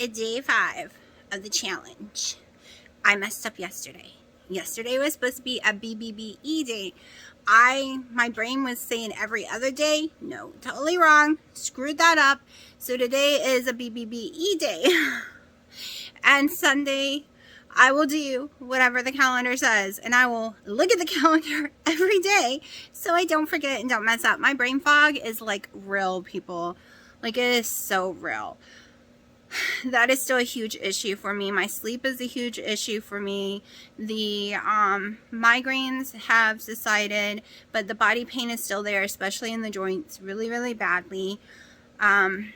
Day 5 of the challenge. I messed up yesterday. Yesterday was supposed to be a BBBE day. My brain was saying every other day. No, totally wrong. Screwed that up. So today is a BBBE day. And Sunday, I will do whatever the calendar says. And I will look at the calendar every day so I don't forget and don't mess up. My brain fog is like real, people. Like, it is so real. That is still a huge issue for me. My sleep is a huge issue for me. The migraines have subsided, but the body pain is still there, especially in the joints, really, really badly. And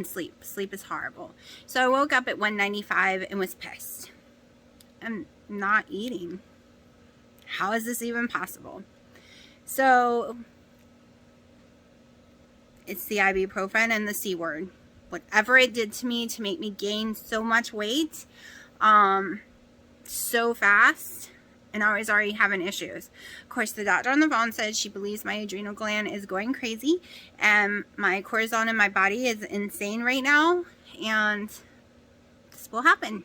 sleep is horrible. So I woke up at 195 and was pissed. I'm not eating. How is this even possible? So it's the ibuprofen and the C word. Whatever it did to me to make me gain so much weight so fast, and I was already having issues. Of course, the doctor on the phone said she believes my adrenal gland is going crazy and my cortisol in my body is insane right now, and this will happen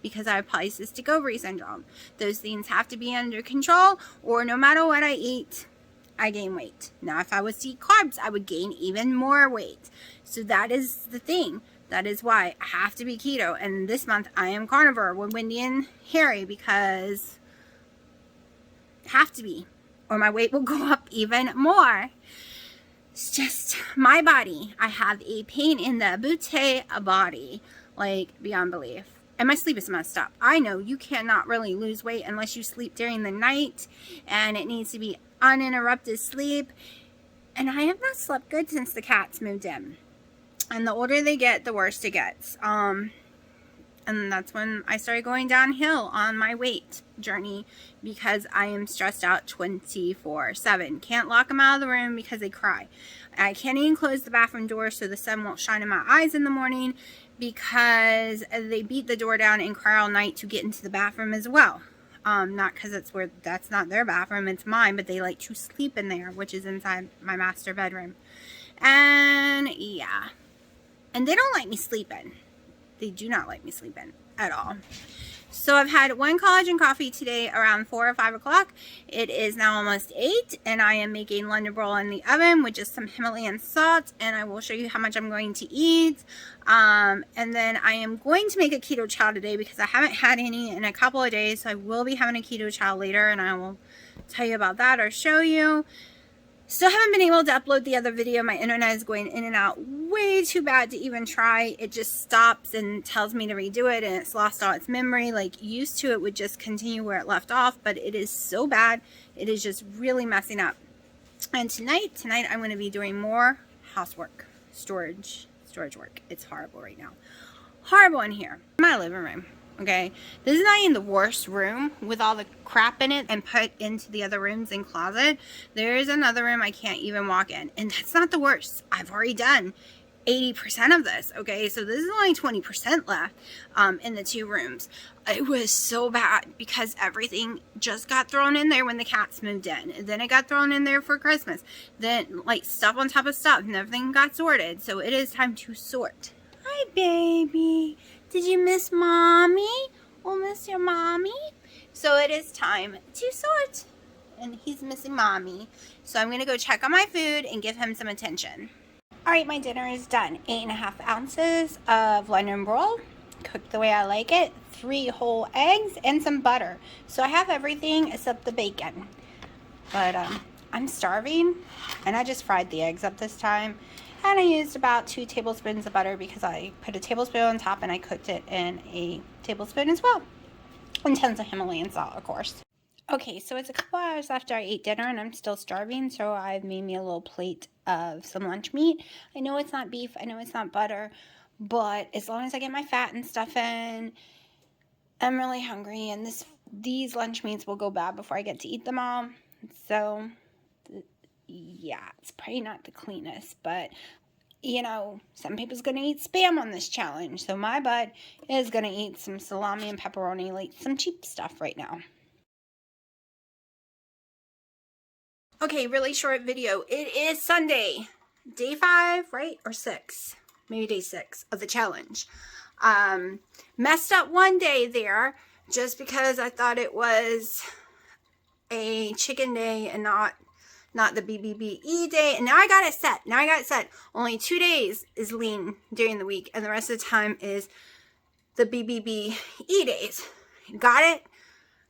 because I have polycystic ovary syndrome. Those things have to be under control, or no matter what I eat, I gain weight. Now, if I was to eat carbs, I would gain even more weight. So that is the thing. That is why I have to be keto. And this month, I am carnivore with Wendy and Harry because I have to be, or my weight will go up even more. It's just my body. I have a pain in the butte body, like beyond belief. And my sleep is messed up. I know you cannot really lose weight unless you sleep during the night, and it needs to be uninterrupted sleep. And I have not slept good since the cats moved in. And the older they get, the worse it gets. And that's when I started going downhill on my weight journey because I am stressed out 24/7. Can't lock them out of the room because they cry. I can't even close the bathroom door so the sun won't shine in my eyes in the morning because they beat the door down and cry all night to get into the bathroom as well. Not because that's not their bathroom, it's mine, but they like to sleep in there, which is inside my master bedroom. And yeah. And they don't like me sleeping. They do not like me sleeping at all. So I've had one collagen coffee today around 4 or 5 o'clock. It is now almost 8, and I am making London roll in the oven with just some Himalayan salt, and I will show you how much I'm going to eat. And then I am going to make a keto chow today because I haven't had any in a couple of days, so I will be having a keto chow later, and I will tell you about that or show you. Still haven't been able to upload the other video. My internet is going in and out way too bad to even try. It just stops and tells me to redo it, and it's lost all its memory. Like, used to, it would just continue where it left off, but it is so bad. It is just really messing up. And tonight I'm going to be doing more housework, storage work. It's horrible right now. Horrible in here. My living room. Okay, this is not even the worst room with all the crap in it and put into the other rooms and closet. There is another room I can't even walk in, and that's not the worst. I've already done 80% of this. Okay, so this is only 20% left in the 2 rooms. It was so bad because everything just got thrown in there when the cats moved in, and then it got thrown in there for Christmas. Then like stuff on top of stuff, and everything got sorted. So it is time to sort. Hi, baby. Did you miss mommy? We'll miss your mommy. So it is time to sort. And he's missing mommy. So I'm going to go check on my food and give him some attention. Alright, my dinner is done. 8.5 ounces of London roll. Cooked the way I like it. 3 whole eggs and some butter. So I have everything except the bacon. But I'm starving. And I just fried the eggs up this time. And I used about 2 tablespoons of butter because I put a tablespoon on top and I cooked it in a tablespoon as well. And tons of Himalayan salt, of course. Okay, so it's a couple hours after I ate dinner and I'm still starving, so I've made me a little plate of some lunch meat. I know it's not beef, I know it's not butter, but as long as I get my fat and stuff in, I'm really hungry, and these lunch meats will go bad before I get to eat them all. So yeah, it's probably not the cleanest, but you know, some people's gonna eat Spam on this challenge, so my butt is gonna eat some salami and pepperoni, like some cheap stuff right now. Okay, really short video. It is Sunday, day 5, right? Or 6? maybe day 6 of the challenge. Messed up one day there just because I thought it was a chicken day and not the BBBE day. And now I got it set. Only 2 days is lean during the week, and the rest of the time is the BBBE days. Got it?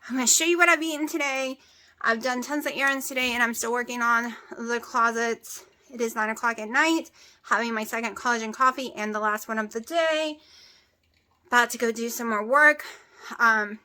I'm going to show you what I've eaten today. I've done tons of errands today, and I'm still working on the closets. It is 9 o'clock at night, having my second collagen coffee and the last one of the day. About to go do some more work. I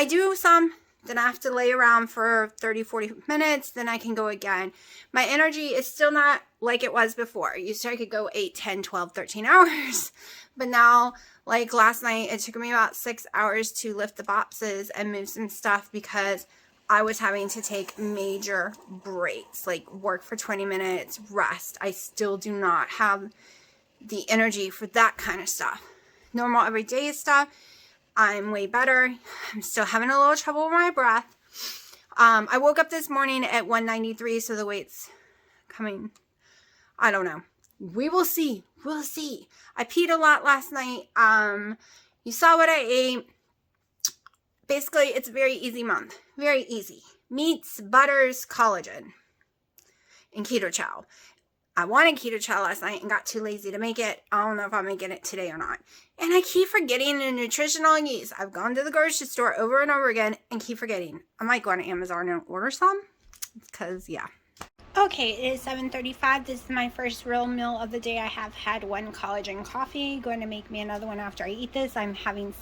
do some, then I have to lay around for 30-40 minutes, then I can go again. My energy is still not like it was before. Used to I could go 8, 10, 12, 13 hours. But now, like last night, it took me about 6 hours to lift the boxes and move some stuff because I was having to take major breaks, like work for 20 minutes, rest. I still do not have the energy for that kind of stuff. Normal everyday stuff, I'm way better. I'm still having a little trouble with my breath. I woke up this morning at 193, so the weight's coming. I don't know. We will see. We'll see. I peed a lot last night. You saw what I ate. Basically, it's a very easy month. Very easy. Meats, butters, collagen, and keto chow. I wanted keto chow last night and got too lazy to make it. I don't know if I'm making it today or not. And I keep forgetting the nutritional yeast. I've gone to the grocery store over and over again and keep forgetting. I might go on Amazon and order some. Because, yeah. Okay, it is 7:35. This is my first real meal of the day. I have had one collagen coffee. Going to make me another one after I eat this. I'm having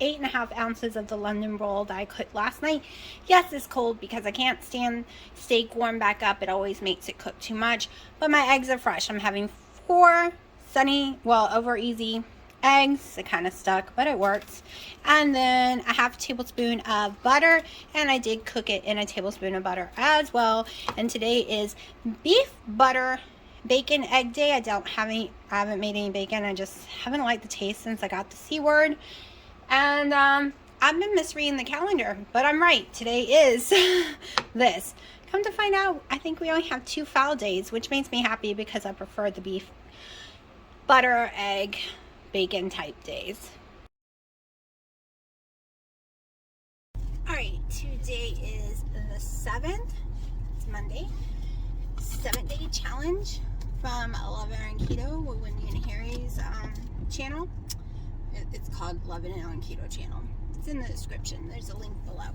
8.5 ounces of the London roll that I cooked last night. Yes, it's cold because I can't stand steak warm back up. It always makes it cook too much. But my eggs are fresh. I'm having 4 over easy eggs. It kind of stuck, but it works. And then a half tablespoon of butter, and I did cook it in a tablespoon of butter as well. And today is beef butter bacon egg day. I haven't made any bacon. I just haven't liked the taste since I got the C word. And I've been misreading the calendar, but I'm right. Today is this. Come to find out, I think we only have 2 foul days, which makes me happy because I prefer the beef butter egg bacon type days. Alright, today is the 7th. It's Monday. 7-day challenge from Olivia Keto with Wendy and Harry's channel. It's called Love It On Keto channel. It's in the description. There's a link below.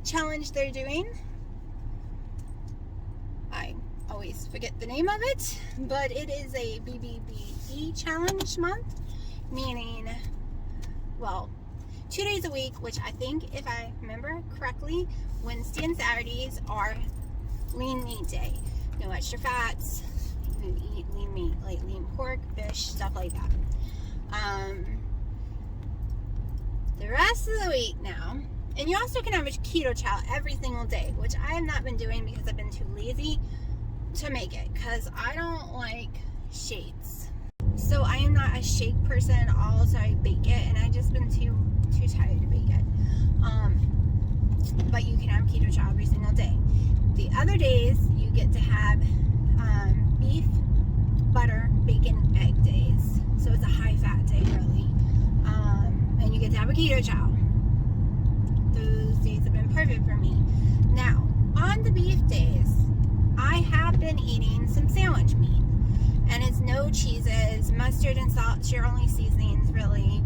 Challenge they're doing. I always forget the name of it, but it is a BBBE challenge month, meaning, well, 2 days a week, which I think, if I remember correctly, Wednesday and Saturdays are lean meat day. No extra fats. You eat lean meat, like lean pork, fish, stuff like that. The rest of the week now, and you also can have a keto chow every single day, which I have not been doing because I've been too lazy to make it, because I don't like shakes. So I am not a shake person at all, so I bake it, and I've just been too tired to bake it. But you can have keto chow every single day. The other days, you get to have beef, butter, bacon, egg days. So it's a high-fat day, really. And you get to have a keto chow. Those days have been perfect for me. Now, on the beef days, I have been eating some sandwich meat. And it's no cheeses, mustard and salt, your only seasonings, really.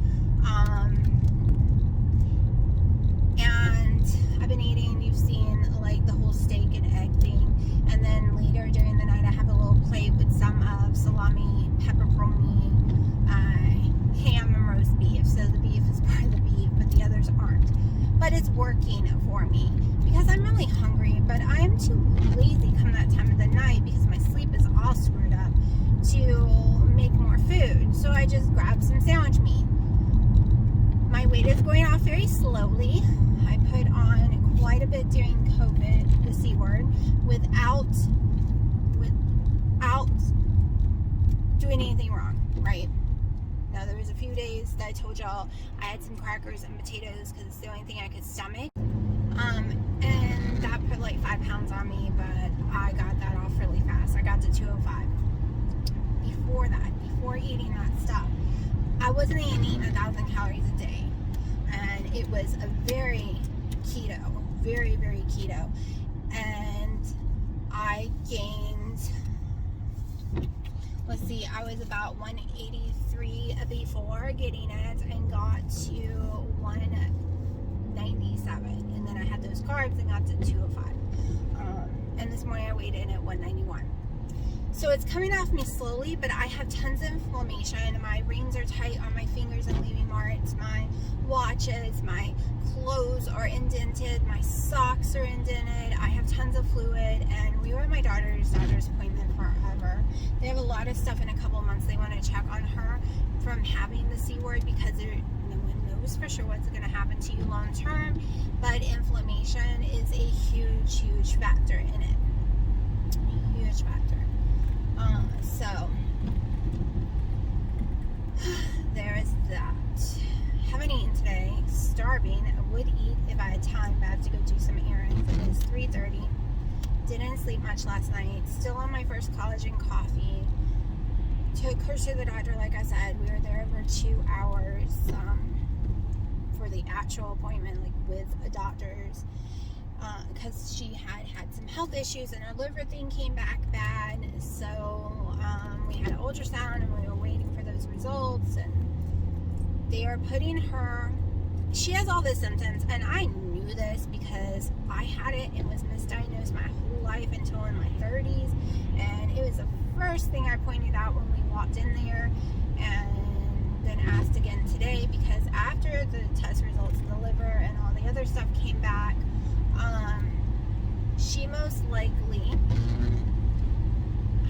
And I've been eating, you've seen, like, the whole steak and egg thing. And then later during the night, I have a little plate with some of salami, pepperoni, ham, and roast beef. So the beef is part of the beef, but the others aren't. But it's working for me because I'm really hungry, but I'm too lazy come that time of the night because my sleep is all screwed up to make more food. So I just grab some sandwich meat. My weight is going off very slowly. I put on quite a bit during COVID, the C word, without doing anything wrong, right? Now, there was a few days that I told y'all I had some crackers and potatoes because it's the only thing I could stomach. And that put like 5 pounds on me, but I got that off really fast. I got to 205. before that, before eating that stuff, I wasn't eating 1,000 calories a day. And it was a very keto, very, very keto. And I gained, let's see, I was about 183 before getting it and got to 197. And then I had those carbs and got to 205. And this morning I weighed in at 191. So it's coming off me slowly, but I have tons of inflammation. My rings are tight on my fingers and leaving marks. My watches, my clothes are indented. My socks are indented. I have tons of fluid, and we were at my daughter's appointment forever. They have a lot of stuff in a couple months they want to check on her from having the C word, because no one knows for sure what's going to happen to you long term, but inflammation is a huge, huge factor in it. Huge factor. So there is that. Haven't eaten today. Starving. I would eat if I had time, but I have to go do some errands. It is 3:30. Didn't sleep much last night. Still on my first collagen coffee. Took her to the doctor, like I said. We were there over 2 hours for the actual appointment, like with a doctor's. Because she had some health issues and her liver thing came back bad, so we had an ultrasound and we were waiting for those results, and they are putting her, she has all the symptoms, and I knew this because I had it and was misdiagnosed my whole life until in my 30s, and it was the first thing I pointed out when we walked in there, and then asked again today, because after the test results of the liver and all the other stuff came back, she most likely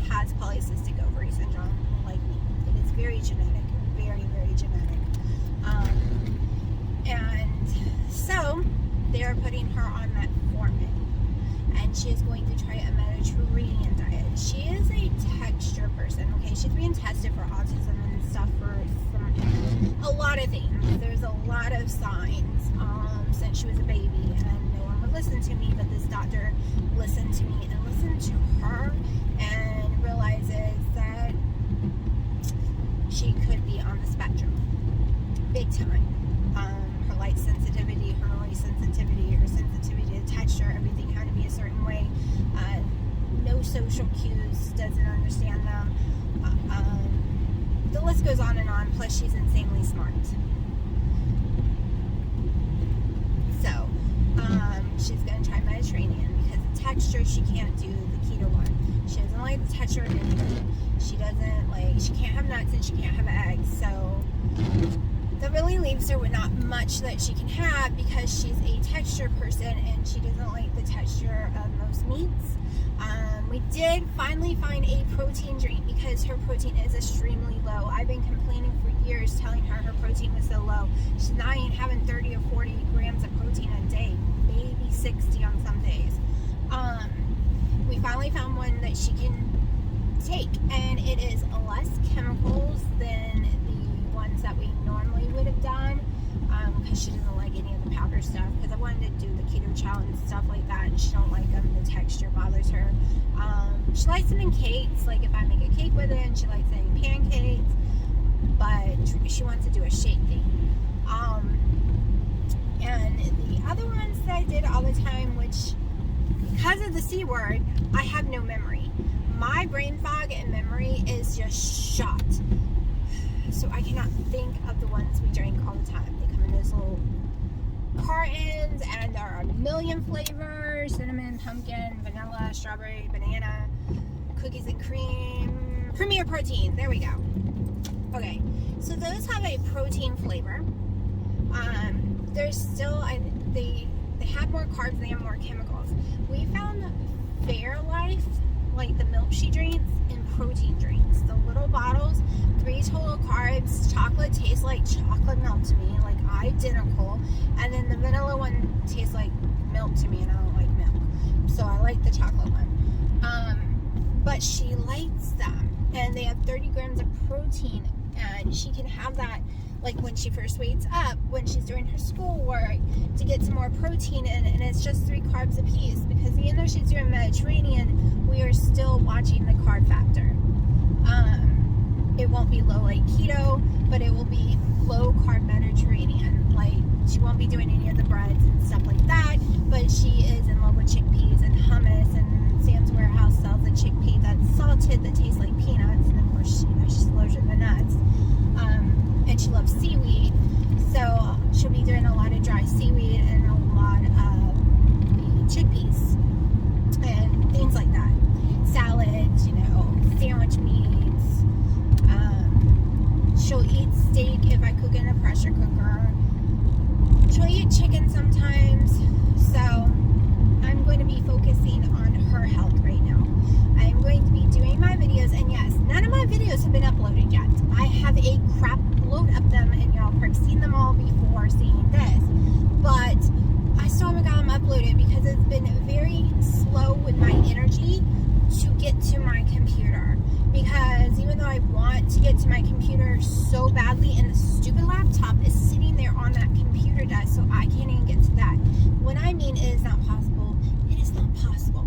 has polycystic ovary syndrome, like me. It is very genetic, very, very genetic. And so they're putting her on metformin, and she is going to try a Mediterranean diet. She is a texture person, okay? She's being tested for autism and stuff from a lot of things. There's a lot of signs since she was a baby, and no one would listen to me, but this doctor listened to me and listened to her and realizes that she could be on the spectrum big time. Her light sensitivity, her noise sensitivity, her sensitivity to texture, everything had to be a certain way. No social cues, doesn't understand them. The list goes on and on, plus she's insanely smart. So, she's going to try Mediterranean, because the texture, she can't do the keto one. She doesn't like the texture of anything. She doesn't like, she can't have nuts and she can't have eggs, so that really leaves her with not much that she can have, because she's a texture person and she doesn't like the texture of most meats. We did finally find a protein drink, because her protein is extremely low. I've been complaining for years, telling her protein was so low. She's not even having 30 or 40 grams of protein a day, maybe 60 on some days. We finally found one that she can take, and it is less chemicals than the ones that we normally would have done, because she doesn't like any of the powder stuff, because I wanted to do the keto challenge stuff like that, and she don't like them. The texture bothers her. She likes them in cakes, like if I make a cake with it, and she likes it in pancakes, but she wants to do a shake thing. And the other ones that I did all the time, which, because of the C word, I have no memory. My brain fog and memory is just shot. So I cannot think of the ones we drink all the time. They come in those little cartons, and there are a million flavors: cinnamon, pumpkin, vanilla, strawberry, banana, cookies and cream, Premier Protein. There we go. Okay, so those have a protein flavor. There's still, they have more carbs, they have more chemicals. We found Fairlife, like the milk she drinks, in protein drinks. The little bottles, 3 total carbs. Chocolate tastes like chocolate milk to me, like identical. And then the vanilla one tastes like milk to me, and I don't like milk, so I like the chocolate one. But she likes them, and they have 30 grams of protein, and she can have that like when she first wakes up, when she's doing her schoolwork, to get some more protein in, and it's just 3 carbs a piece, because even though she's doing Mediterranean, we are still watching the carb factor. it won't be low like keto, but it will be low carb Mediterranean. Like, she won't be doing any of the breads and stuff like that, but she is in love with chickpeas and hummus, and Sam's Warehouse sells a chickpea that's salted that tastes like peanuts, and of course she's allergic to nuts. And she loves seaweed, so she'll be doing a lot of dry seaweed and a lot of the chickpeas and things like that. Salads, you know, sandwich meats. She'll eat steak if I cook in a pressure cooker. She'll eat chicken sometimes. So I'm going to be focusing on her health right now. I'm going to be doing my videos, and yes, none of my videos have been uploaded yet. I have a crap load of them, and y'all have seen them all before seeing this. But I still haven't got them uploaded because it's been very slow with my energy to get to my computer. Because even though I want to get to my computer so badly, and the stupid laptop is sitting there on that computer desk, so I can't even get to that. What I mean, it is not possible. It is not possible.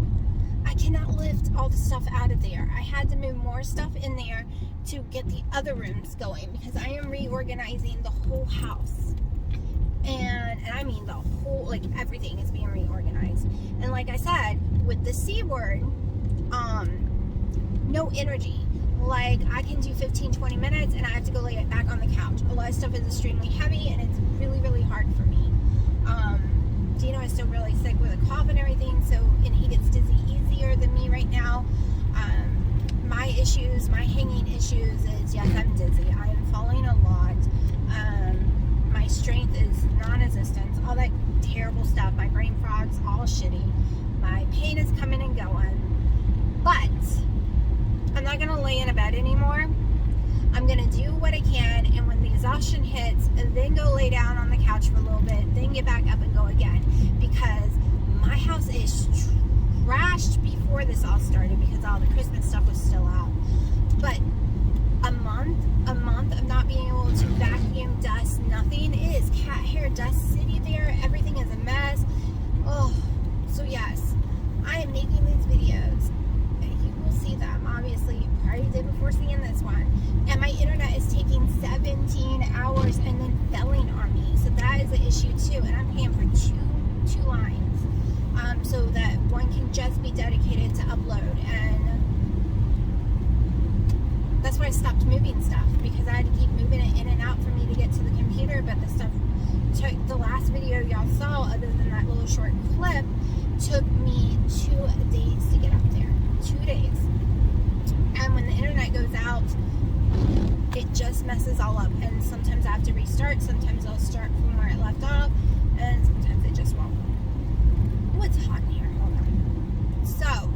I cannot lift all the stuff out of there. I had to move more stuff in there to get the other rooms going, because I am reorganizing the whole house. And I mean the whole, like, everything is being reorganized. And like I said, with the C word, no energy. Like, I can do 15-20 minutes and I have to go lay it back on the couch. A lot of stuff is extremely heavy and it's really, really hard for me. Dino is still really sick with a cough and everything, so, and he gets dizzy easier than me right now. My issues, my hanging issues is, yes, I'm dizzy. I am falling a lot. My strength is non-existent. All that terrible stuff. My brain fog's all shitty. My pain is coming and going. But I'm not going to lay in a bed anymore. I'm going to do what I can, and when the exhaustion hits, then go lay down on the couch for a little bit, then get back up and go again. Because my house is trashed before this all started, because all the Christmas stuff was still out. But a month of not being able to vacuum, dust, nothing. It is cat hair dust city there. Everything is a mess. Oh, so yes, I am making these videos. You will see them, obviously. You probably did before seeing this one. And my internet is taking 17 hours and then failing on me. So that is an issue too. And I'm paying for two lines. So that one can just be dedicated to upload. And that's why I stopped moving stuff, because I had to keep moving it in and out for me to get to the computer. But the stuff took, the last video y'all saw, other than that little short clip, took me 2 days to get up there. 2 days. And when the internet goes out, it just messes all up. And sometimes I have to restart. Sometimes I'll start from where it left off. And sometimes it just won't. Oh, it's hot in here. Hold on. So,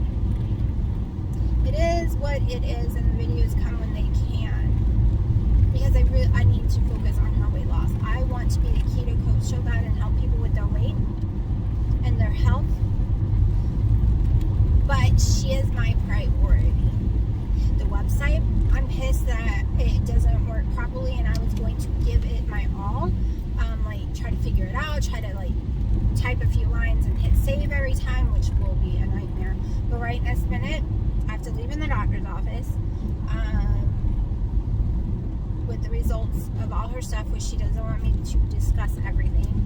it is what it is, and the videos come when they can. Because I need to focus on her weight loss. I want to be a keto coach so bad and help people with their weight and their health. But she is my priority. The website, I'm pissed that it doesn't work properly, and I was going to give it my all. Like, try to figure it out, try to, like, type a few lines and hit save every time, which will be a nightmare. But right this minute, I have to leave in the doctor's office with the results of all her stuff, which she doesn't want me to discuss everything.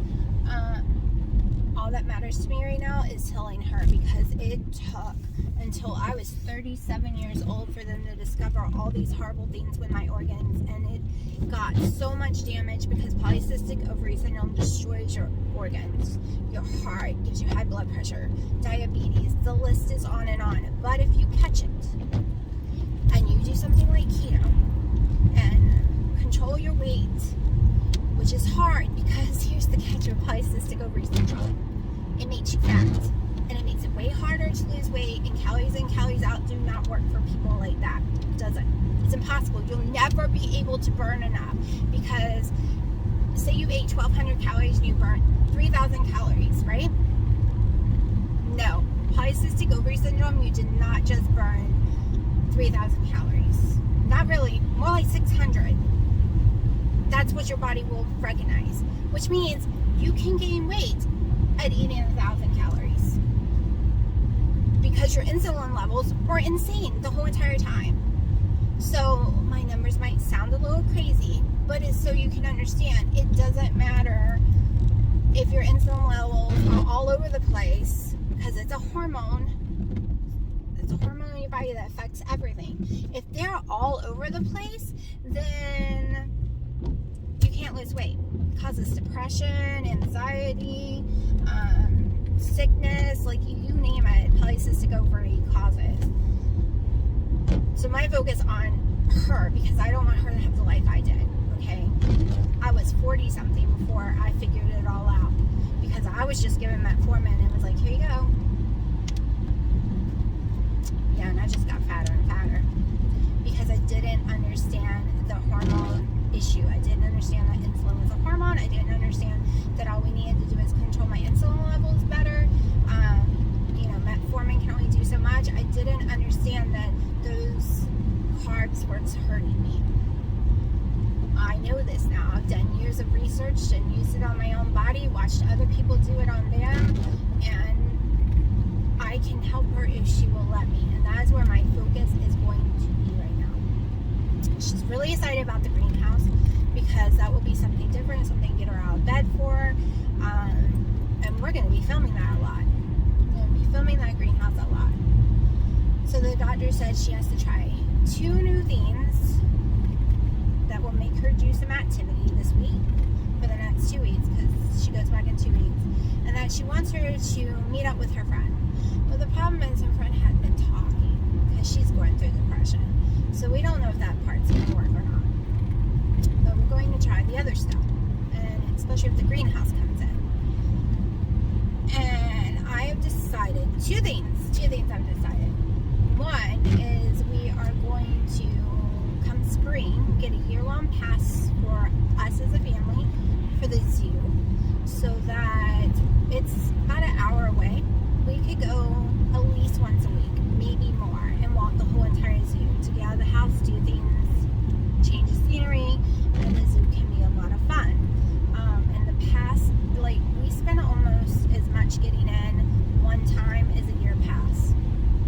All that matters to me right now is telling her, because it took until I was 37 years old for them to discover all these horrible things with my organs, and it got so much damage, because polycystic ovary syndrome destroys your organs, your heart, gives you high blood pressure, diabetes, the list is on and on. But if you catch it and you do something like keto and control your weight, which is hard, because here's the catch with polycystic ovary syndrome: it makes you fat, and it makes it way harder to lose weight, and calories in, calories out do not work for people like that. It doesn't. It's impossible. You'll never be able to burn enough, because say you ate 1,200 calories and you burnt 3,000 calories, right? No. Polycystic ovary syndrome, you did not just burn 3,000 calories. Not really. More like 600. That's what your body will recognize, which means you can gain weight at eating 1,000 calories, because your insulin levels were insane the whole entire time. So my numbers might sound a little crazy, but it's so you can understand it doesn't matter if your insulin levels are all over the place, because it's a hormone. It's a hormone in your body that affects everything. If they're all over the place, then you can't lose weight. It causes depression, anxiety, sickness, like you name it, polycystic ovary causes. So my focus on her, because I don't want her to have the life I did, okay? I was 40 something before I figured it all out, because I was just given metformin and was like, here you go. Yeah, and I just got fatter and fatter because I didn't understand the hormone issue. I didn't understand that insulin was a hormone. I didn't understand that all we needed to do is control my insulin levels better. Metformin can only do so much. I didn't understand that those carbs were hurting me. I know this now. I've done years of research and used it on my own body, watched other people do it on them, and I can help her if she will let me. And that is where my focus is going to be right now. She's really excited about the greenhouse because that will be something different, something to get her out of bed for. And we're going to be filming that a lot. We're going to be filming that greenhouse a lot. So the doctor said she has to try 2 new things that will make her do some activity this week for the next 2 weeks, because she goes back in 2 weeks, and that she wants her to meet up with her friend. Well, the problem is her friend had been talking because she's going through depression, so we don't know if that part's going to work or not, but we're going to try the other stuff, and especially if the greenhouse comes in. And I have decided 2 things I've decided. One is we are going to, come spring, get a year-long pass for us as a family for the zoo, so that it's about an hour away. We could go at least once a week, maybe more, and walk the whole entire zoo to get out of the house, do things, change the scenery, and the zoo can be a lot of fun. In the past, like, we spend almost as much getting in one time as a year pass.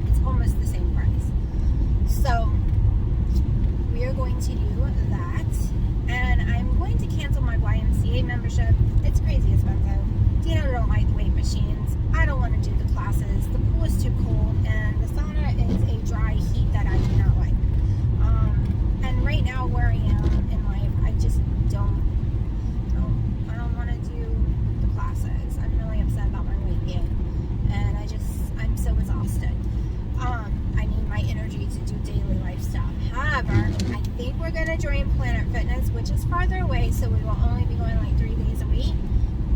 It's almost the same price. So we are going to do that, and I'm going to cancel my YMCA membership. It's crazy expensive. Dina don't like the weight machines. I don't want to do the classes. The pool is too cold, and the sauna is a dry heat that I do not like. And right now, where I am in life, I just don't want to do the classes. I'm really upset about my weight gain, and I'm so exhausted. I need my energy to do daily life stuff. However, I think we're going to join Planet Fitness, which is farther away, so we will only be going like 3 days a week,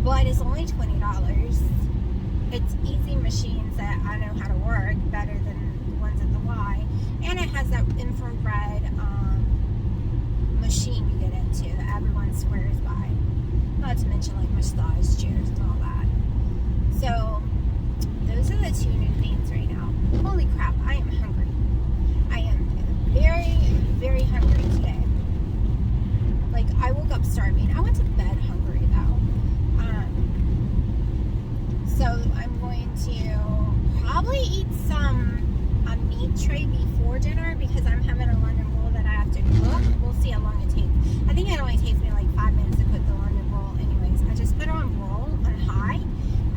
but it's only $20. It's easy machines that I know how to work better than the ones at the Y, and it has that infrared machine you get into that everyone swears by, not to mention like massage chairs and all that. So those are the 2 new things right now. Holy crap, I am hungry. I am very, very hungry today. Like, I woke up starving. I went to bed hungry though. So I'm going to probably eat a meat tray before dinner, because I'm having a London roll that I have to cook. We'll see how long it takes. I think it only takes me like 5 minutes to cook the London roll anyways. I just put it on high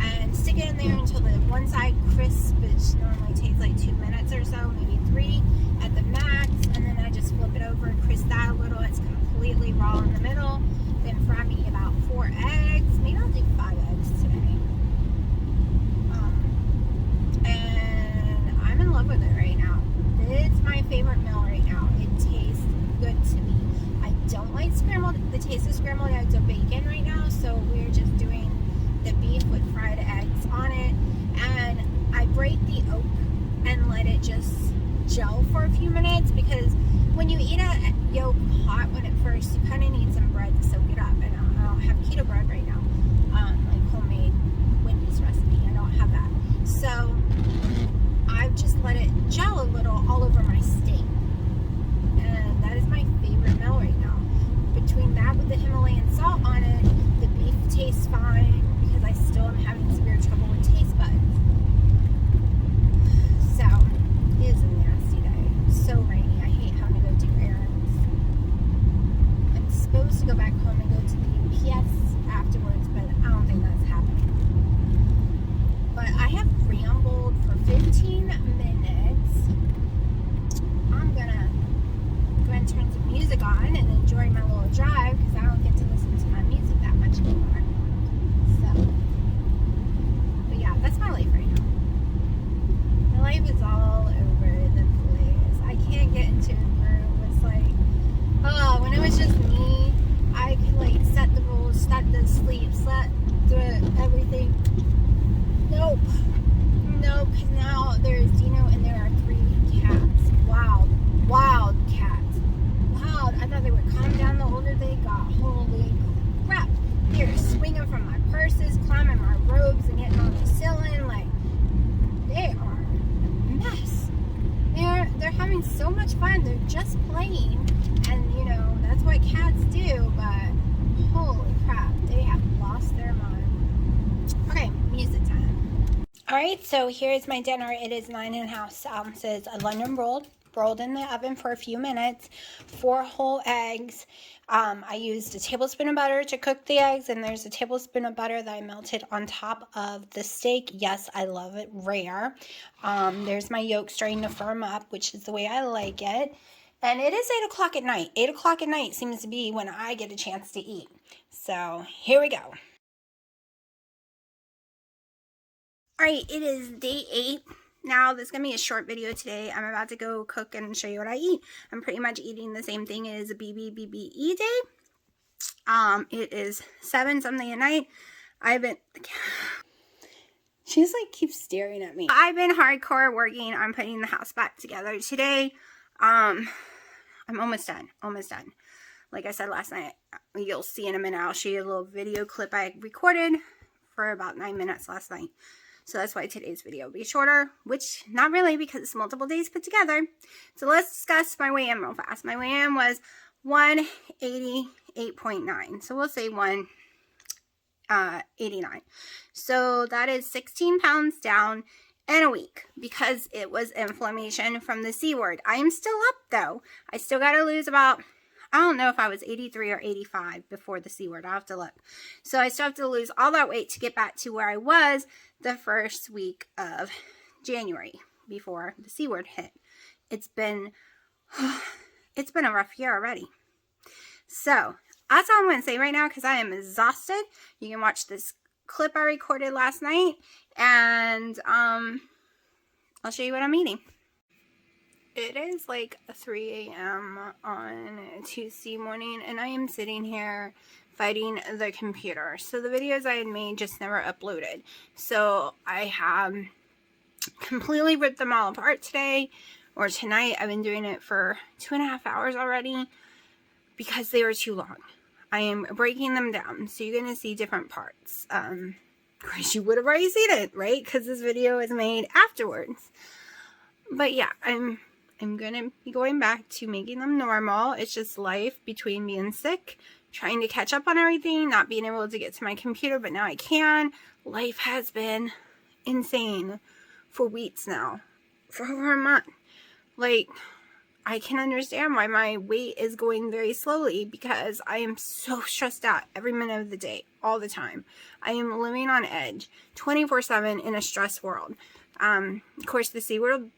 and stick it in there until the one side crisp, which normally takes like 2 minutes or so, maybe 3 at the max, and then I just flip it over and crisp that a little. It's completely raw in the middle. Then fry me about 4 eggs. Maybe I'll do 5 eggs today. And I'm in love with it right now. It's my favorite meal right now. It tastes good to me. I don't like the taste of scrambled eggs or bacon right now, so we're just doing the beef with fried eggs on it. And I break the yolk and let it just gel for a few minutes, because when you eat a yolk hot when at first, you kind of need some bread to soak it up. And I don't have keto bread right now, like homemade Wendy's recipe. I don't have that. So I've just let it gel a little all over my steak, and that is my favorite meal right now. Between that with the Himalayan salt on it, the beef tastes fine, because I still am having severe trouble with taste buds. So it is a nasty day. So rainy. I hate having to go do during my little drive because I don't get to listen to my music that much anymore. So, but yeah, that's my life right now. My life is all over the place. I can't get into a groove. It's like, oh, when it was just me, I could like set the rules, set the sleep, set the everything. Nope. Nope, because now there's Dino and there are 3 cats. Wild cats. Wild. I thought they would calm down the older they got. Holy crap. They're swinging from my purses, climbing my robes, and getting on the ceiling. Like, they are a mess. They're having so much fun. They're just playing. And, you know, that's what cats do. But, holy crap. They have lost their mind. Okay, music time. Alright, so here's my dinner. It is 9½ ounces of London rolled in the oven for a few minutes, 4 whole eggs. I used a tablespoon of butter to cook the eggs, and there's a tablespoon of butter that I melted on top of the steak. Yes, I love it rare. There's my yolk starting to firm up, which is the way I like it. And it is 8 o'clock at night. 8 o'clock at night seems to be when I get a chance to eat. So here we go. Alright, it is day 8. Now, this is going to be a short video today. I'm about to go cook and show you what I eat. I'm pretty much eating the same thing as a BBBE day. It is 7 something at night. She's like keeps staring at me. I've been hardcore working on putting the house back together today. I'm almost done. Like I said last night, you'll see in a minute, I'll show you a little video clip I recorded for about 9 minutes last night. So that's why today's video will be shorter, which not really because it's multiple days put together. So let's discuss my weigh-in real fast. My weigh-in was 188.9. So we'll say 189. So that is 16 pounds down in a week because it was inflammation from the C word. I am still up though. I still got to lose about, I don't know if I was 83 or 85 before the C word. I'll have to look. So I still have to lose all that weight to get back to where I was the first week of January before the C word hit. It's been a rough year already. So that's all I'm going to say right now because I am exhausted. You can watch this clip I recorded last night and I'll show you what I'm eating. It is like 3 a.m. on Tuesday morning, and I am sitting here fighting the computer. So the videos I had made just never uploaded. So I have completely ripped them all apart today, or tonight. I've been doing it for 2.5 hours already because they were too long. I am breaking them down, so you're going to see different parts. Of course, you would have already seen it, right? Because this video is made afterwards. But yeah, I'm going to be going back to making them normal. It's just life between being sick, trying to catch up on everything, not being able to get to my computer, but now I can. Life has been insane for weeks now, for over a month. Like, I can understand why my weight is going very slowly because I am so stressed out every minute of the day, all the time. I am living on edge 24/7 in a stress world. Of course, the C word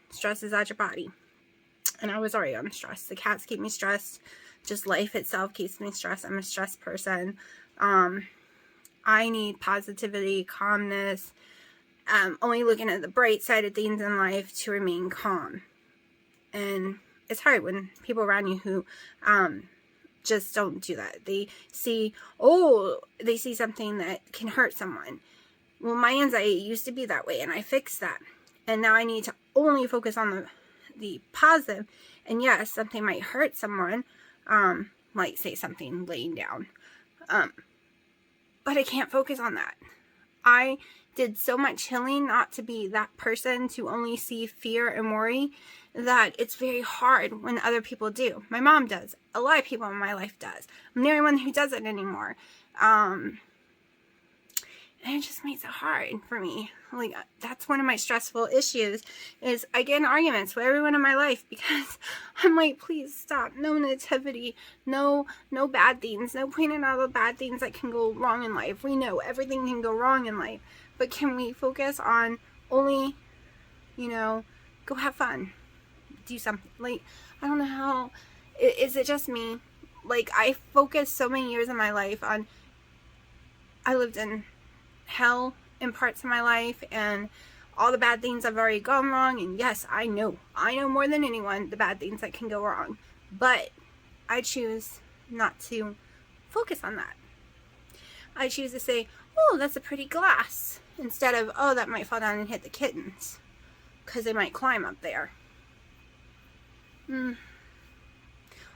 stresses out your body. And I was already on stress. The cats keep me stressed. Just life itself keeps me stressed. I'm a stressed person. I need positivity, calmness, only looking at the bright side of things in life to remain calm. And it's hard when people around you who just don't do that. They see something that can hurt someone. Well, my anxiety used to be that way, and I fixed that. And now I need to only focus on the positive. And yes, something might hurt someone, like say something laying down. But I can't focus on that. I did so much healing not to be that person to only see fear and worry that it's very hard when other people do. My mom does. A lot of people in my life does. I'm the only one who doesn't anymore. And it just makes it hard for me. Like, that's one of my stressful issues, is I get in arguments with everyone in my life because I'm like, please stop. No negativity. No bad things. No pointing out the bad things that can go wrong in life. We know everything can go wrong in life. But can we focus on only, go have fun. Do something. Like, I don't know how. Is it just me? Like, I focused so many years of my life on, I lived in hell in parts of my life, and all the bad things I've already gone wrong, and yes, I know more than anyone the bad things that can go wrong, but I choose not to focus on that. I choose to say, oh, that's a pretty glass, instead of, oh, that might fall down and hit the kittens, because they might climb up there.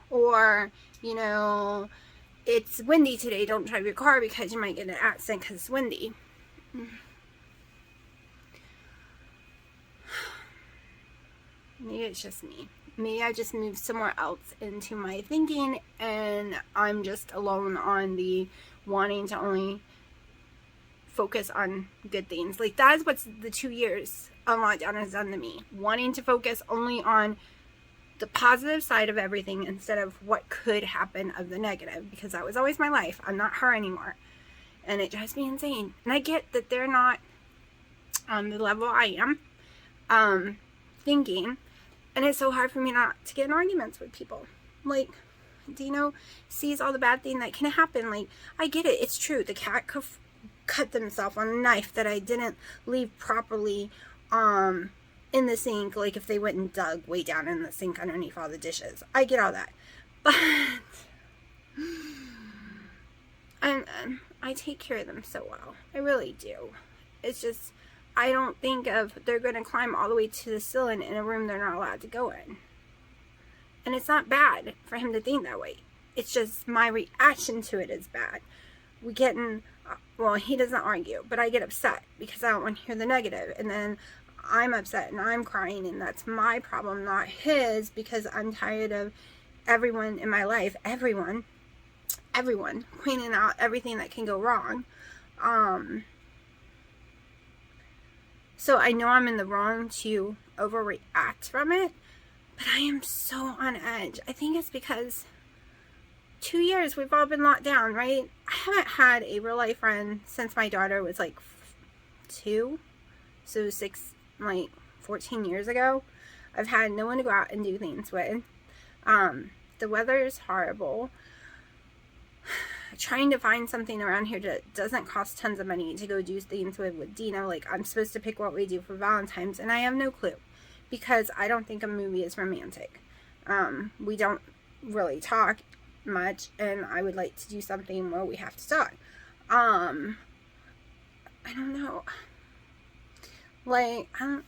Or, you know, it's windy today, don't drive your car because you might get an accident because it's windy. Maybe it's just me. Maybe I just moved somewhere else into my thinking, and I'm just alone on the wanting to only focus on good things. Like, that is what the 2 years on lockdown has done to me. Wanting to focus only on the positive side of everything instead of what could happen of the negative, because that was always my life. I'm not her anymore, and it drives me insane. And I get that they're not on the level I am thinking, and it's so hard for me not to get in arguments with people. Like, Dino sees all the bad thing that can happen. Like, I get it, it's true, the cat could cut themselves on a knife that I didn't leave properly in the sink, like if they went and dug way down in the sink underneath all the dishes. I get all that, but I take care of them so well. I really do. It's just, I don't think of they're going to climb all the way to the ceiling in a room they're not allowed to go in. And it's not bad for him to think that way. It's just my reaction to it is bad. We get in, well, he doesn't argue, but I get upset because I don't want to hear the negative. And then I'm upset and I'm crying, and that's my problem, not his, because I'm tired of everyone in my life, everyone pointing out everything that can go wrong. So I know I'm in the wrong to overreact from it, but I am so on edge. I think it's because 2 years we've all been locked down, right? I haven't had a real life friend since my daughter was like 2, so 14 years ago. I've had no one to go out and do things with. The weather is horrible. Trying to find something around here that doesn't cost tons of money to go do things with Dino. Like, I'm supposed to pick what we do for Valentine's, and I have no clue, because I don't think a movie is romantic. We don't really talk much, and I would like to do something where we have to talk. I don't know. Like, I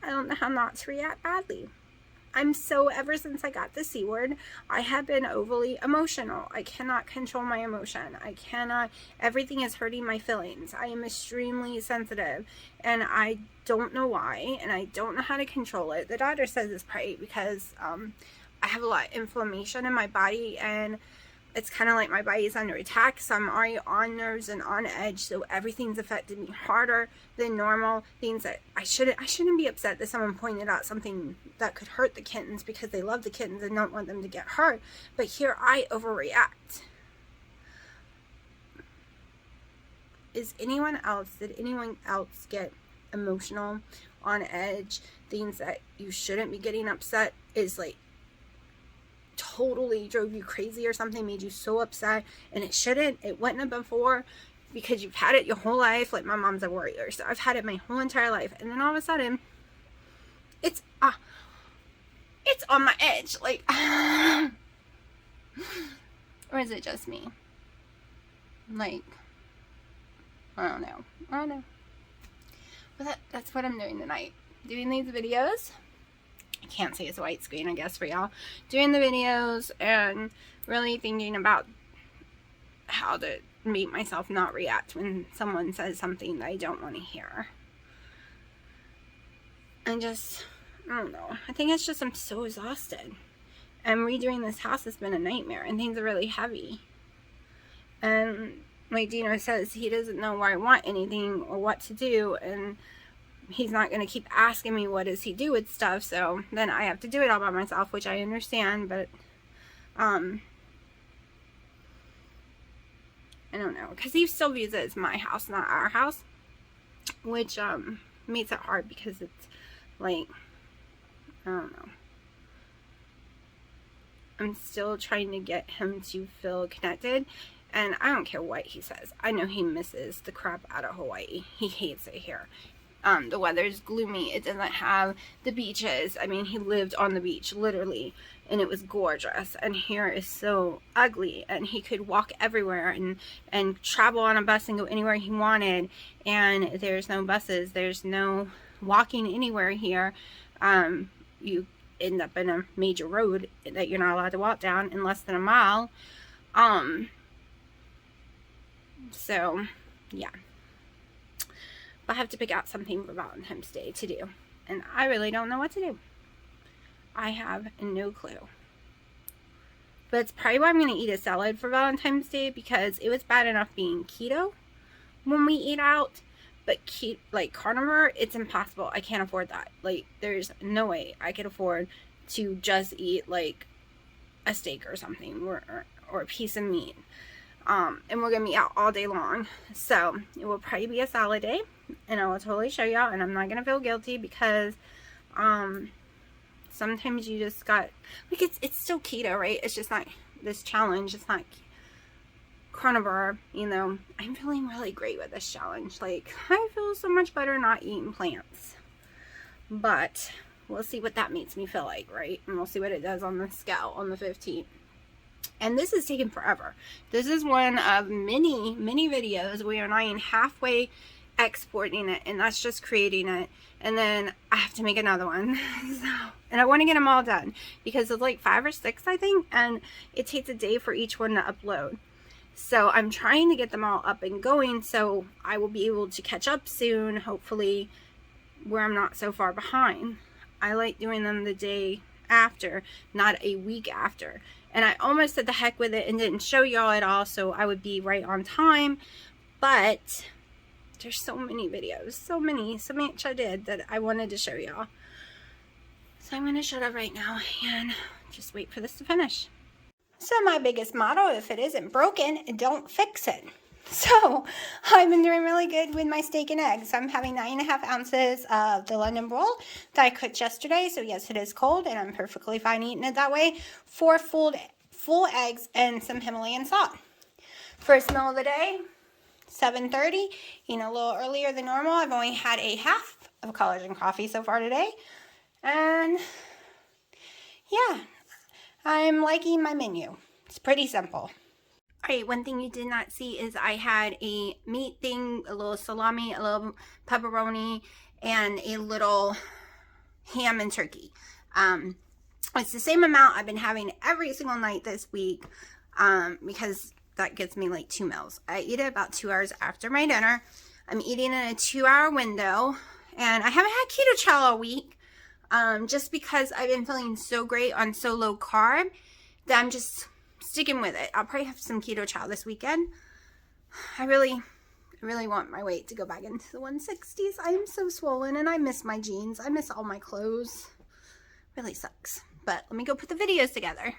don't know how not to react badly. Ever since I got the C word, I have been overly emotional. I cannot control my emotion. Everything is hurting my feelings. I am extremely sensitive, and I don't know why, and I don't know how to control it. The doctor says it's probably because I have a lot of inflammation in my body, and it's kind of like my body is under attack, so I'm already on nerves and on edge, so everything's affected me harder than normal. Things that I shouldn't be upset that someone pointed out something that could hurt the kittens because they love the kittens and don't want them to get hurt, but here I overreact. Did anyone else get emotional, on edge, things that you shouldn't be getting upset is like totally drove you crazy or something, made you so upset, and it wouldn't have before because you've had it your whole life? Like, my mom's a warrior, so I've had it my whole entire life, and then all of a sudden it's on my edge, like or is it just me? Like, I don't know, but that's what I'm doing tonight, doing these videos. I can't say it's a white screen, I guess, for y'all. Doing the videos and really thinking about how to make myself not react when someone says something that I don't want to hear. I don't know. I think it's just I'm so exhausted. And redoing this house has been a nightmare, and things are really heavy. And like Dino says, he doesn't know where I want anything or what to do, and he's not going to keep asking me what does he do with stuff, so then I have to do it all by myself, which I understand, but I don't know, because he still views it as my house, not our house, which makes it hard, because it's like, I don't know, I'm still trying to get him to feel connected. And I don't care what he says. I know he misses the crap out of Hawaii. He hates it here. The weather's gloomy. It doesn't have the beaches. I mean, he lived on the beach, literally, and it was gorgeous. And here is so ugly. And he could walk everywhere and travel on a bus and go anywhere he wanted. And there's no buses. There's no walking anywhere here. You end up in a major road that you're not allowed to walk down in less than a mile. So, yeah. But I have to pick out something for Valentine's Day to do. And I really don't know what to do. I have no clue. But it's probably why I'm going to eat a salad for Valentine's Day, because it was bad enough being keto when we eat out. But like carnivore, it's impossible. I can't afford that. Like, there's no way I could afford to just eat like a steak or something, or a piece of meat. And we're going to be out all day long. So it will probably be a salad day. And I will totally show y'all. And I'm not going to feel guilty, because sometimes you just got, like, it's still keto, right? It's just not this challenge. It's not carnivore, you know. I'm feeling really great with this challenge. Like, I feel so much better not eating plants. But we'll see what that makes me feel like, right? And we'll see what it does on the scale on the 15th. And this is taking forever. This is one of many, many videos. We are not even halfway exporting it, and that's just creating it. And then I have to make another one. And I want to get them all done, because it's like 5 or 6, I think, and it takes a day for each one to upload. So I'm trying to get them all up and going, so I will be able to catch up soon, hopefully, where I'm not so far behind. I like doing them the day after, not a week after. And I almost said the heck with it and didn't show y'all at all, so I would be right on time. But there's so many videos, so much I did that I wanted to show y'all. So I'm going to shut up right now and just wait for this to finish. So my biggest motto, if it isn't broken, don't fix it. So I've been doing really good with my steak and eggs. I'm having 9.5 ounces of the London roll that I cooked yesterday. So yes, it is cold, and I'm perfectly fine eating it that way. 4 full eggs and some Himalayan salt. First meal of the day, 7:30. You know, a little earlier than normal. I've only had a half of collagen coffee so far today. And yeah, I'm liking my menu. It's pretty simple. Alright, one thing you did not see is I had a meat thing, a little salami, a little pepperoni, and a little ham and turkey. It's the same amount I've been having every single night this week, because that gets me like 2 meals. I eat it about 2 hours after my dinner. I'm eating in a 2-hour window, and I haven't had keto chow all week, just because I've been feeling so great on so low carb that I'm just sticking with it. I'll probably have some keto chow this weekend. I really want my weight to go back into the 160s. I am so swollen, and I miss my jeans. I miss all my clothes. Really sucks. But let me go put the videos together.